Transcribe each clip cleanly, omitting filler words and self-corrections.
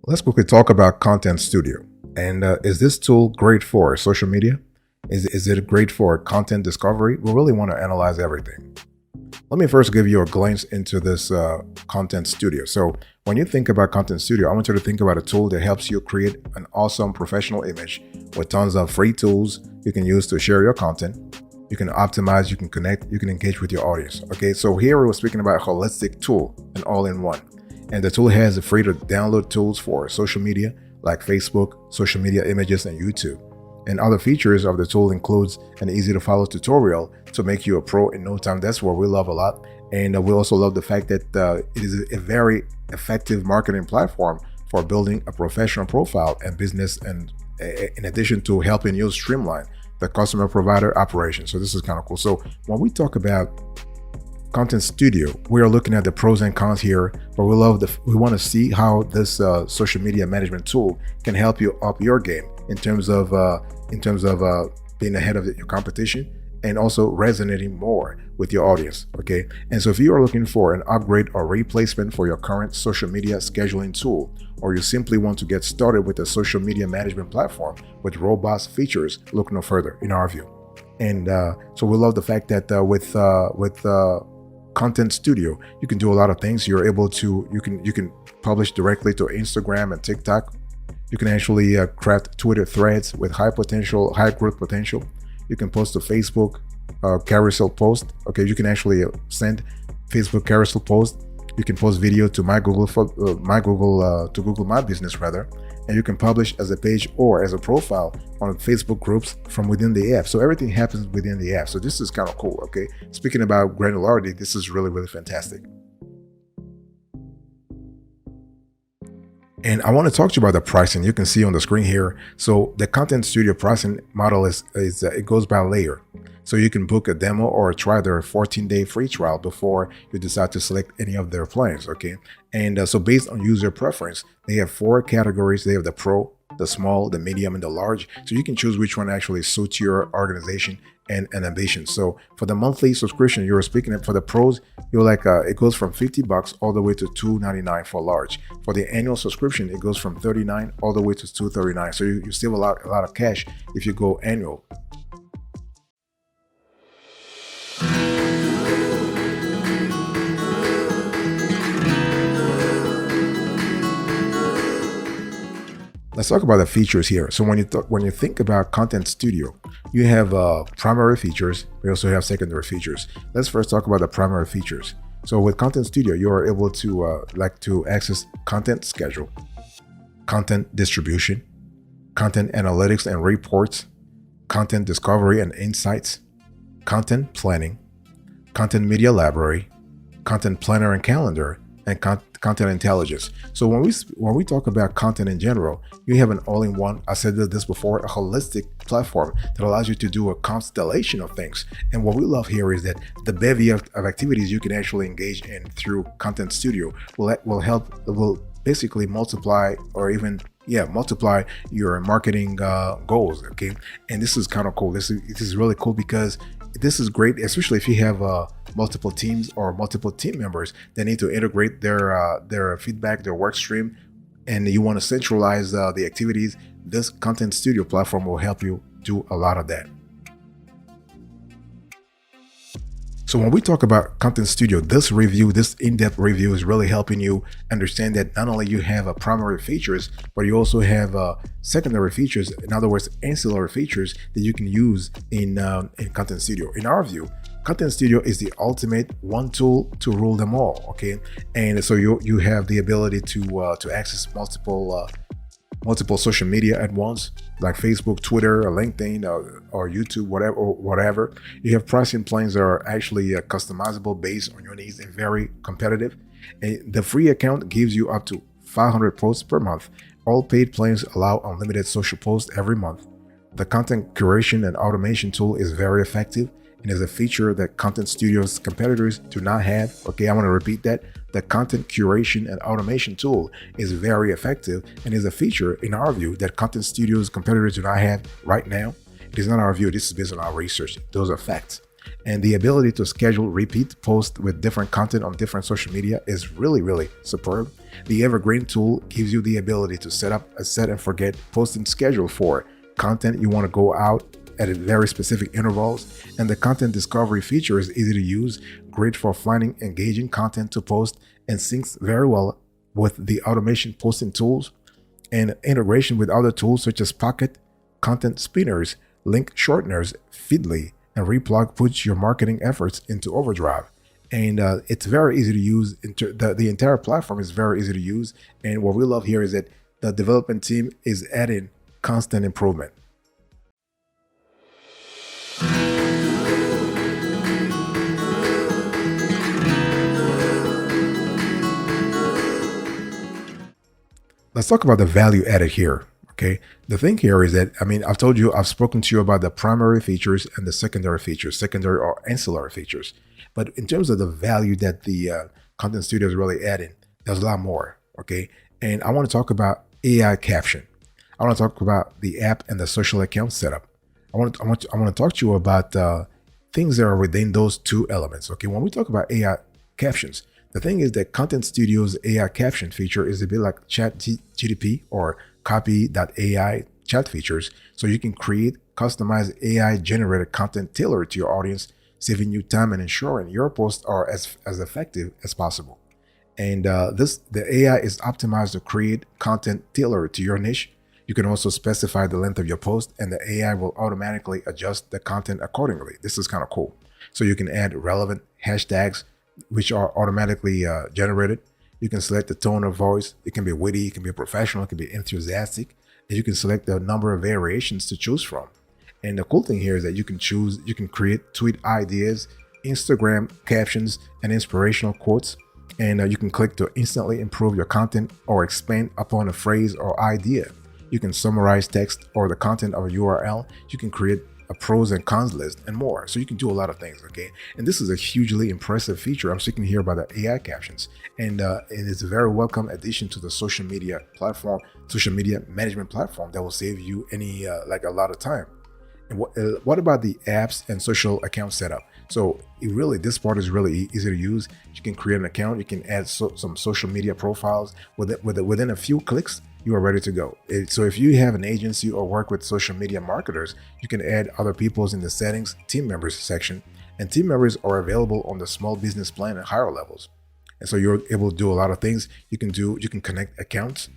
Let's quickly talk about Content Studio. And is this tool great for social media? Is it great for content discovery? We really want to analyze everything. Let me first give you a glance into this Content Studio. So when you think about Content Studio, I want you to think about a tool that helps you create an awesome professional image with tons of free tools you can use to share your content. You can optimize, you can connect, you can engage with your audience. Okay, so here we were speaking about a holistic tool, an all-in-one. And the tool has the free to download tools for social media like Facebook, social media images, and YouTube. And other features of the tool includes an easy to follow tutorial to make you a pro in no time. That's what we love a lot. And we also love the fact that it is a very effective marketing platform for building a professional profile and business, and in addition to helping you streamline the customer provider operation. So this is kind of cool. So when we talk about Content Studio, we are looking at the pros and cons here, but we want to see how this social media management tool can help you up your game in terms of being ahead of your competition and also resonating more with your audience. Okay, and so if you are looking for an upgrade or replacement for your current social media scheduling tool, or you simply want to get started with a social media management platform with robust features, look no further in our view. And so we love the fact that with Content Studio, you can do a lot of things. You're able to you can publish directly to Instagram and TikTok. You can actually craft Twitter threads with high growth potential. You can post to Facebook carousel post. Okay, you can actually send Facebook carousel post. You can post video to Google My Business rather, and you can publish as a page or as a profile on Facebook groups from within the app. So everything happens within the app. So this is kind of cool. Okay, speaking about granularity, this is really fantastic. And I want to talk to you about the pricing. You can see on the screen here. So the Content Studio pricing model is it goes by layer. So you can book a demo or try their 14-day free trial before you decide to select any of their plans. Okay, and so based on user preference, they have 4 categories. They have the Pro, the Small, the Medium, and the Large. So you can choose which one actually suits your organization and ambition. So for the monthly subscription, you're speaking for the pros, you're like it goes from $50 all the way to $299 for large. For the annual subscription, it goes from $39 all the way to $239. So you save a lot of cash if you go annual. Let's talk about the features here. So when you think about Content Studio, you have primary features. We also have secondary features. Let's first talk about the primary features. So with Content Studio, you are able to access content schedule, content distribution, content analytics and reports, content discovery and insights, content planning, content media library, content planner and calendar, and content intelligence. So when we talk about content in general, you have an all-in-one, I said this before, a holistic platform that allows you to do a constellation of things. And what we love here is that the bevy of activities you can actually engage in through Content Studio will basically multiply your marketing goals. Okay, and this is kind of cool. This is really cool because this is great, especially if you have multiple teams or multiple team members that need to integrate their feedback, their work stream, and you want to centralize the activities. This Content Studio platform will help you do a lot of that. So when we talk about Content Studio, this in-depth review is really helping you understand that not only you have primary features, but you also have secondary features. In other words, ancillary features that you can use in Content Studio. In our view, Content Studio is the ultimate one tool to rule them all. Okay, and so you have the ability to access multiple social media at once, like Facebook, Twitter, or LinkedIn, or YouTube, whatever. You have pricing plans that are actually customizable based on your needs and very competitive. And the free account gives you up to 500 posts per month. All paid plans allow unlimited social posts every month. The content curation and automation tool is very effective and is a feature that Content Studio's competitors do not have. Okay, I want to repeat that. The content curation and automation tool is very effective and is a feature, in our view, that Content Studio's competitors do not have right now. It is not our view. This is based on our research. Those are facts. And the ability to schedule repeat posts with different content on different social media is really, really superb. The Evergreen tool gives you the ability to set up a set and forget posting schedule for content you want to go out at very specific intervals. And the content discovery feature is easy to use, great for finding engaging content to post, and syncs very well with the automation posting tools and integration with other tools such as Pocket, content spinners, link shorteners, Feedly, and Replug puts your marketing efforts into overdrive. And it's very easy to use. The entire platform is very easy to use. And what we love here is that the development team is adding constant improvement. Let's talk about the value added here. Okay. The thing here is that, I've told you, I've spoken to you about the primary features and the secondary features, secondary or ancillary features. But in terms of the value that the Content Studio is really adding, there's a lot more. Okay. And I want to talk about AI caption. I want to talk about the app and the social account setup. I want to talk to you about things that are within those two elements. Okay. When we talk about AI captions, the thing is that Content Studio's AI caption feature is a bit like ChatGPT or Copy.ai chat features, so you can create customized AI generated content tailored to your audience, saving you time and ensuring your posts are as effective as possible. And the AI is optimized to create content tailored to your niche. You can also specify the length of your post, and the AI will automatically adjust the content accordingly. This is kind of cool. So you can add relevant hashtags, which are automatically generated. You can select the tone of voice. It can be witty, it can be professional, it can be enthusiastic, and you can select the number of variations to choose from. And the cool thing here is that you can create tweet ideas, Instagram captions, and inspirational quotes. And you can click to instantly improve your content or expand upon a phrase or idea. You can summarize text or the content of a URL. You can create a pros and cons list and more. So you can do a lot of things. Okay. And this is a hugely impressive feature. I'm speaking here about the AI captions, and it's a very welcome addition to the social media platform, social media management platform that will save you a lot of time. And what about the apps and social account setup? So this part is really easy to use. You can create an account. You can add some social media profiles within a few clicks. You are ready to go. So if you have an agency or work with social media marketers, you can add other people's in the settings, team members section, and team members are available on the small business plan at higher levels. And so you're able to do a lot of things. You can connect accounts.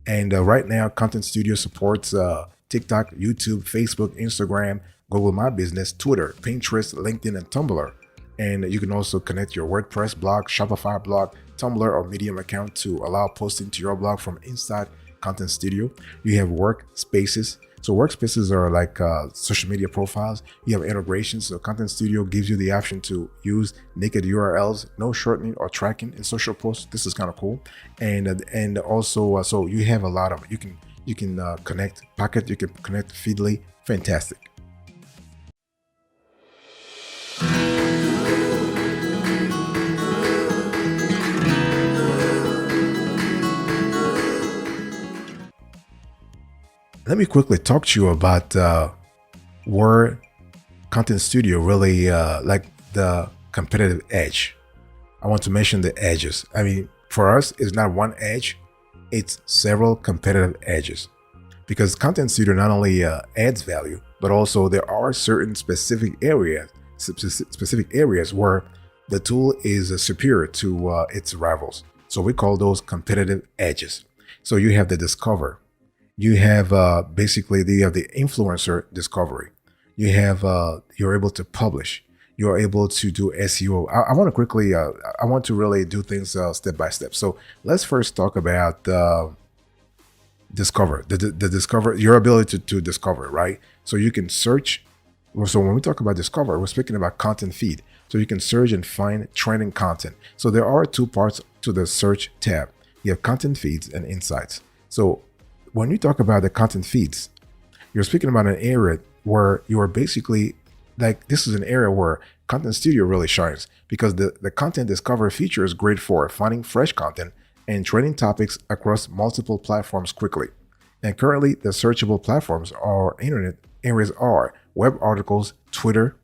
And right now, Content Studio supports TikTok, YouTube, Facebook, Instagram, Google My Business, Twitter, Pinterest, LinkedIn, and Tumblr. And you can also connect your WordPress blog, Shopify blog, Tumblr, or Medium account to allow posting to your blog from inside Content Studio. You have workspaces. So workspaces are like social media profiles. You have integrations. So Content Studio gives you the option to use naked URLs, no shortening or tracking in social posts. This is kind of cool. And also, so you have a lot of, you can connect Pocket, you can connect Feedly. Fantastic. Let me quickly talk to you about where Content Studio really like the competitive edge. I want to mention the edges. For us, it's not one edge, it's several competitive edges. Because Content Studio not only adds value, but also there are certain specific areas where the tool is superior to its rivals. So we call those competitive edges. So you have the discover. You have basically the influencer discovery. You have you're able to publish. You're able to do SEO. I want to quickly. I want to really do things step by step. So let's first talk about discover. The discover, your ability to discover, right? So you can search. So when we talk about discover, we're speaking about content feed. So you can search and find trending content. So there are two parts to the search tab. You have content feeds and insights. So when you talk about the content feeds, you're speaking about an area where you are basically this is an area where Content Studio really shines, because the content discovery feature is great for finding fresh content and trending topics across multiple platforms quickly. And currently, the searchable platforms or internet areas are web articles, Twitter,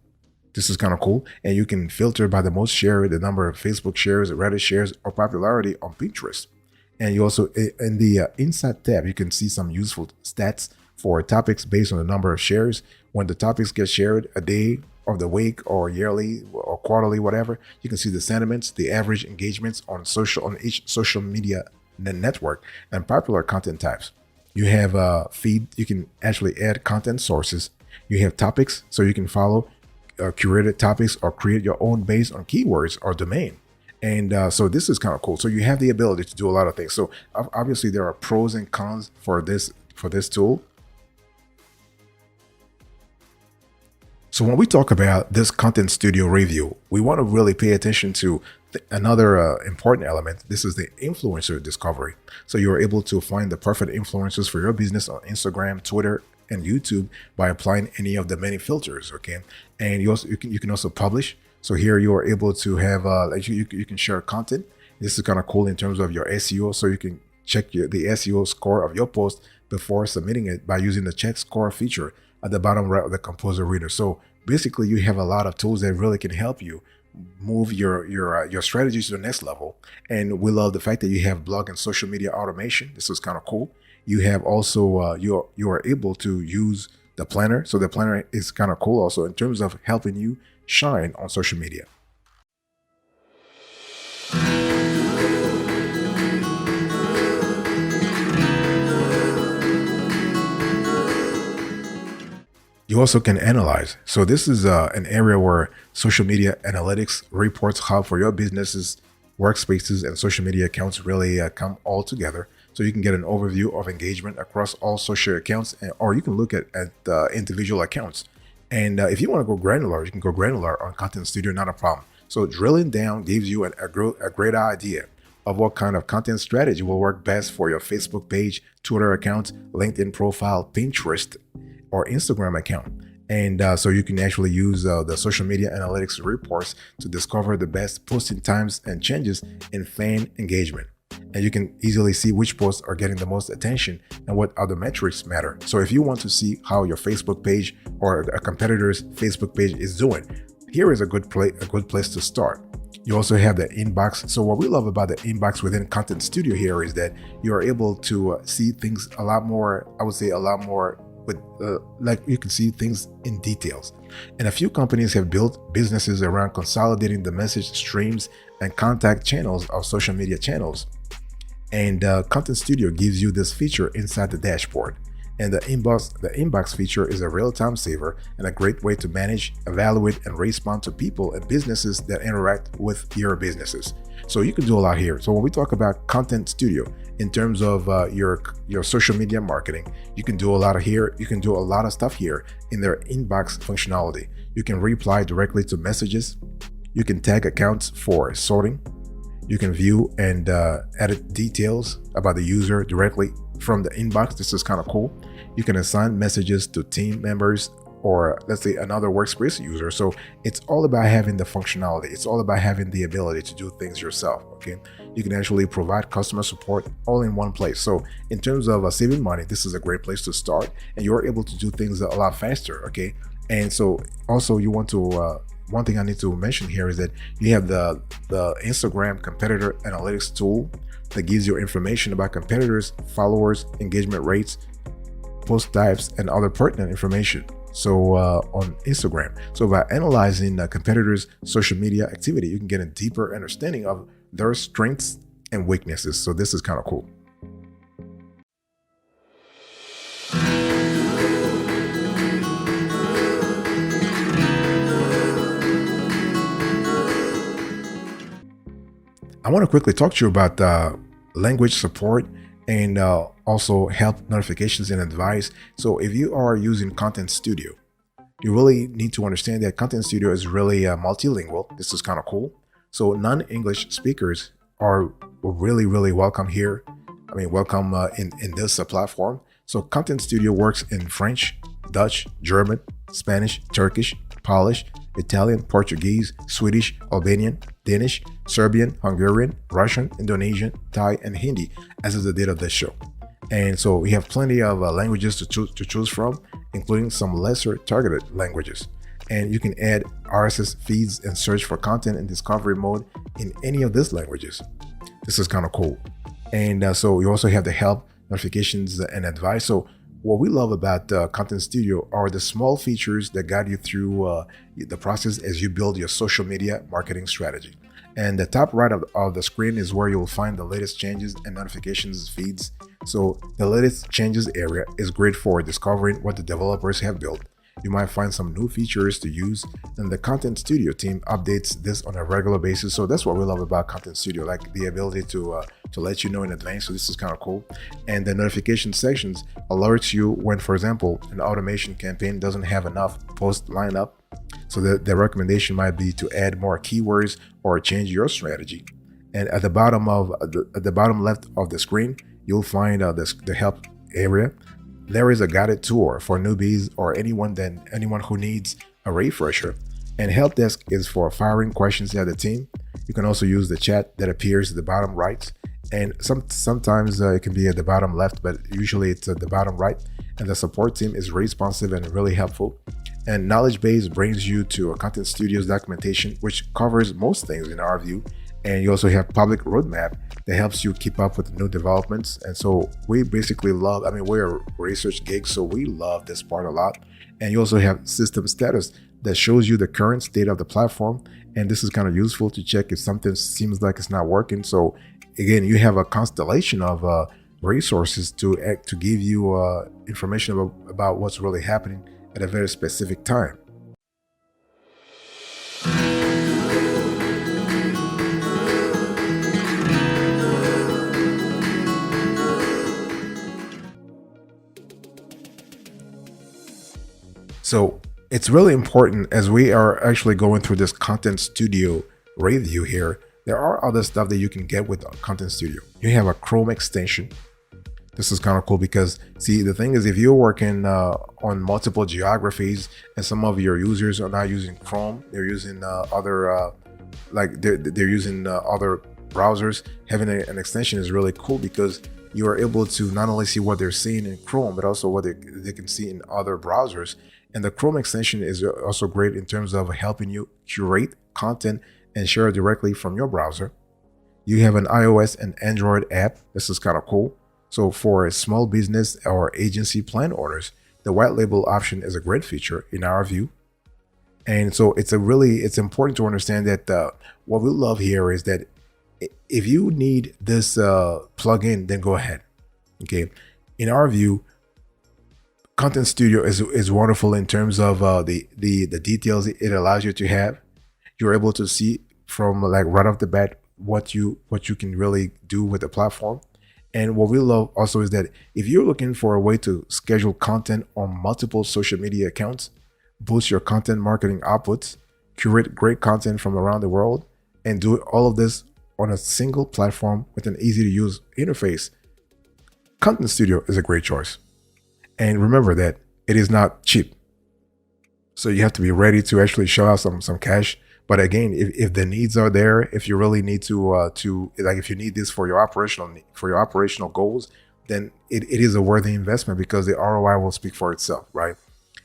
This is kind of cool. And you can filter by the most shared, the number of Facebook shares, Reddit shares, or popularity on Pinterest. And you also, in the Insight tab, you can see some useful stats for topics based on the number of shares. When the topics get shared a day of the week or yearly or quarterly, whatever, you can see the sentiments, the average engagements on each social media network, and popular content types. You have a feed. You can actually add content sources. You have topics, so you can follow curated topics or create your own based on keywords or domain. And so this is kind of cool. So you have the ability to do a lot of things. So obviously there are pros and cons for this tool. So when we talk about this Content Studio review, we want to really pay attention to another important element. This is the influencer discovery. So you're able to find the perfect influencers for your business on Instagram, Twitter, and YouTube by applying any of the many filters. Okay, and you can also publish. So here you are able to have you can share content. This is kind of cool in terms of your SEO. So you can check the SEO score of your post before submitting it by using the check score feature at the bottom right of the Composer Reader. So basically, you have a lot of tools that really can help you move your strategies to the next level. And we love the fact that you have blog and social media automation. This is kind of cool. You have also you are able to use the planner. So the planner is kind of cool also in terms of helping you shine on social media. You also can analyze. So this is an area where social media analytics reports how for your businesses, workspaces, and social media accounts really come all together. So you can get an overview of engagement across all social accounts, or you can look at individual accounts. And if you want to go granular, you can go granular on Content Studio, not a problem. So drilling down gives you a great idea of what kind of content strategy will work best for your Facebook page, Twitter account, LinkedIn profile, Pinterest, or Instagram account. And so you can actually use the social media analytics reports to discover the best posting times and changes in fan engagement. And you can easily see which posts are getting the most attention and what other metrics matter. So if you want to see how your Facebook page or a competitor's Facebook page is doing, here is a good place to start. You also have the inbox. So what we love about the inbox within Content Studio here is that you are able to see things a lot more, I would say a lot more with like you can see things in details. And a few companies have built businesses around consolidating the message streams and contact channels of social media channels. And Content Studio gives you this feature inside the dashboard. And the inbox feature is a real-time saver and a great way to manage, evaluate, and respond to people and businesses that interact with your businesses. So you can do a lot here. So when we talk about Content Studio in terms of your social media marketing, you can do a lot of here. You can do a lot of stuff here in their inbox functionality. You can reply directly to messages. You can tag accounts for sorting. You can view and edit details about the user directly from the inbox. This is kind of cool. You can assign messages to team members or let's say another workspace user. So it's all about having the functionality. It's all about having the ability to do things yourself. Okay. You can actually provide customer support all in one place. So in terms of saving money, this is a great place to start and you're able to do things a lot faster. Okay. And so also you want to, one thing I need to mention here is that you have the Instagram competitor analytics tool that gives you information about competitors, followers, engagement rates, post types, and other pertinent information. So on Instagram. So by analyzing competitors' social media activity, you can get a deeper understanding of their strengths and weaknesses. So this is kind of cool. I want to quickly talk to you about language support and also help notifications and advice. So if you are using Content Studio, you really need to understand that Content Studio is really multilingual. This is kind of cool. So non-English speakers are really welcome here. I mean, welcome in this platform. So Content Studio works in French, Dutch, German, Spanish, Turkish, Polish, Italian, Portuguese, Swedish, Albanian, Danish, Serbian, Hungarian, Russian, Indonesian, Thai, and Hindi, as is the date of this show. And so we have plenty of languages to choose from, including some lesser targeted languages. And you can add RSS feeds and search for content in discovery mode in any of these languages. This is kind of cool. And so you also have the help, notifications, and advice. So what we love about Content Studio are the small features that guide you through the process as you build your social media marketing strategy. And the top right of the screen is where you'll find the latest changes and notifications feeds. So the latest changes area is great for discovering what the developers have built. You might find some new features to use, and the Content Studio team updates this on a regular basis. So that's what we love about Content Studio, like the ability to let you know in advance. So this is kind of cool. And the notification sections alerts you when, for example, an automation campaign doesn't have enough posts lined up. So the recommendation might be to add more keywords or change your strategy. And at the bottom left of the screen, you'll find the help area. There is a guided tour for newbies or anyone who needs a refresher. And help desk is for firing questions at the team. You can also use the chat that appears at the bottom right. And sometimes it can be at the bottom left, but usually it's at the bottom right. And the support team is responsive and really helpful. And Knowledge Base brings you to a Content Studio's documentation, which covers most things in our view. And you also have public roadmap that helps you keep up with new developments. And so we basically love, we're a research gig, so we love this part a lot. And you also have system status that shows you the current state of the platform. And this is kind of useful to check if something seems like it's not working. So again, you have a constellation of resources to give you information about what's really happening at a very specific time. So it's really important as we are actually going through this Content Studio review here. There are other stuff that you can get with Content Studio. You have a Chrome extension. This is kind of cool because, see, the thing is, if you're working on multiple geographies and some of your users are not using Chrome, they're using other browsers, having an extension is really cool because you are able to not only see what they're seeing in Chrome, but also what they can see in other browsers. And the Chrome extension is also great in terms of helping you curate content and share it directly from your browser. You have an iOS and Android app. This is kind of cool. So for a small business or agency plan orders, the white label option is a great feature in our view. And so it's important to understand that what we love here is that if you need this plugin, then go ahead. Okay. In our view, Content Studio is wonderful in terms of the details it allows you to have. You're able to see from like right off the bat what you can really do with the platform. And what we love also is that if you're looking for a way to schedule content on multiple social media accounts, boost your content marketing outputs, curate great content from around the world, and do all of this on a single platform with an easy to use interface, Content Studio is a great choice. And remember that it is not cheap. So you have to be ready to actually shell out some cash. But again, if the needs are there, if you really need to if you need this for your operational goals, then it is a worthy investment because the ROI will speak for itself, right?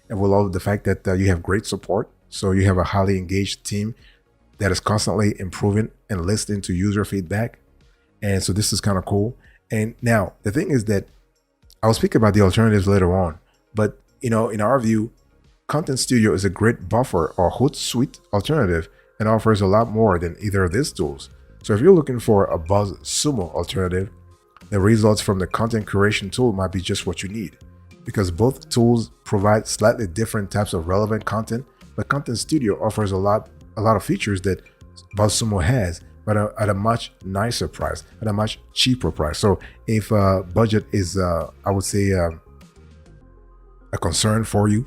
And we love the fact that you have great support. So you have a highly engaged team that is constantly improving and listening to user feedback. And so this is kind of cool. And now the thing is that I'll speak about the alternatives later on, but in our view, Content Studio is a great buffer or Hootsuite alternative and offers a lot more than either of these tools. So if you're looking for a BuzzSumo alternative, the results from the content curation tool might be just what you need, because both tools provide slightly different types of relevant content, but Content Studio offers a lot of features that BuzzSumo has, but at a much nicer price, at a much cheaper price. So if budget is, I would say, a concern for you,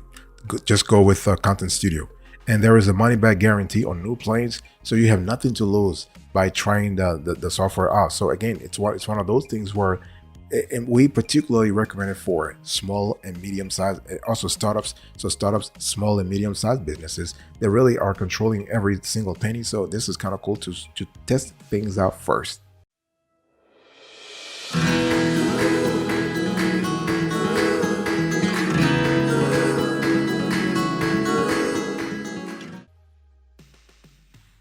just go with Content Studio. And there is a money-back guarantee on new plans, so you have nothing to lose by trying the software out. So again, it's one of those things where, and we particularly recommend it for small and medium-sized, also startups. So startups, small and medium-sized businesses, they really are controlling every single penny. So this is kind of cool to test things out first.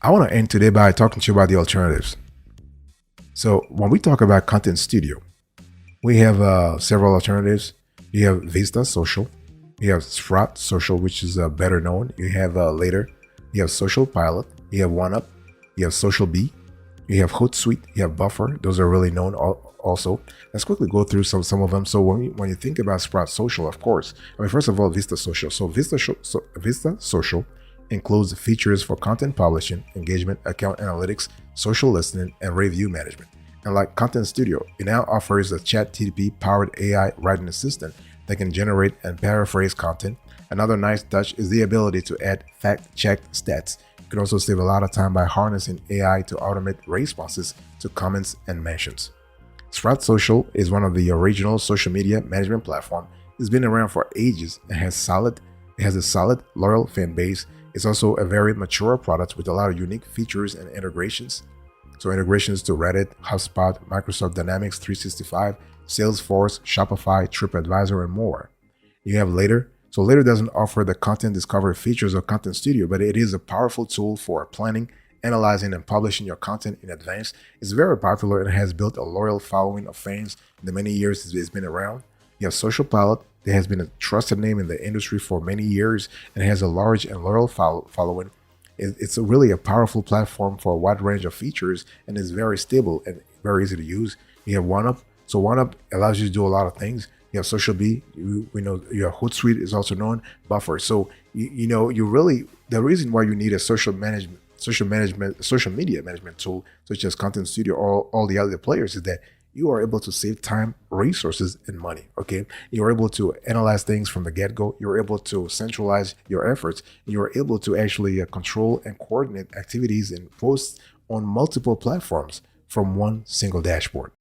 I want to end today by talking to you about the alternatives. So when we talk about Content Studio, we have several alternatives. You have Vista Social, you have Sprout Social, which is better known. You have Later, you have Social Pilot, you have OneUp, you have Social B, you have Hootsuite, you have Buffer. Those are really known also. Let's quickly go through some of them. So when you think about Sprout Social, of course, I mean, first of all, Vista Social. So Vista Social includes features for content publishing, engagement, account analytics, social listening, and review management. And like Content Studio, it now offers a ChatGPT powered AI writing assistant that can generate and paraphrase content. Another nice touch is the ability to add fact-checked stats. You can also save a lot of time by harnessing AI to automate responses to comments and mentions. Sprout Social is one of the original social media management platform. It's been around for ages and has a solid, loyal fan base. It's also a very mature product with a lot of unique features and integrations. So integrations to Reddit, HubSpot, Microsoft Dynamics 365, Salesforce, Shopify, TripAdvisor, and more. You have Later. So Later doesn't offer the content discovery features of Content Studio, but it is a powerful tool for planning, analyzing, and publishing your content in advance. It's very popular and has built a loyal following of fans in the many years it's been around. You have Social Pilot. That has been a trusted name in the industry for many years and has a large and loyal following. It's really a powerful platform for a wide range of features and is very stable and very easy to use. You have OneUp. So OneUp allows you to do a lot of things. You have Social B. We know your Hootsuite is also known. Buffer. So you really, the reason why you need a social media management tool such as Content Studio or all the other players is that you are able to save time, resources, and money. Okay, you're able to analyze things from the get-go. You're able to centralize your efforts. You're able to actually control and coordinate activities and posts on multiple platforms from one single dashboard.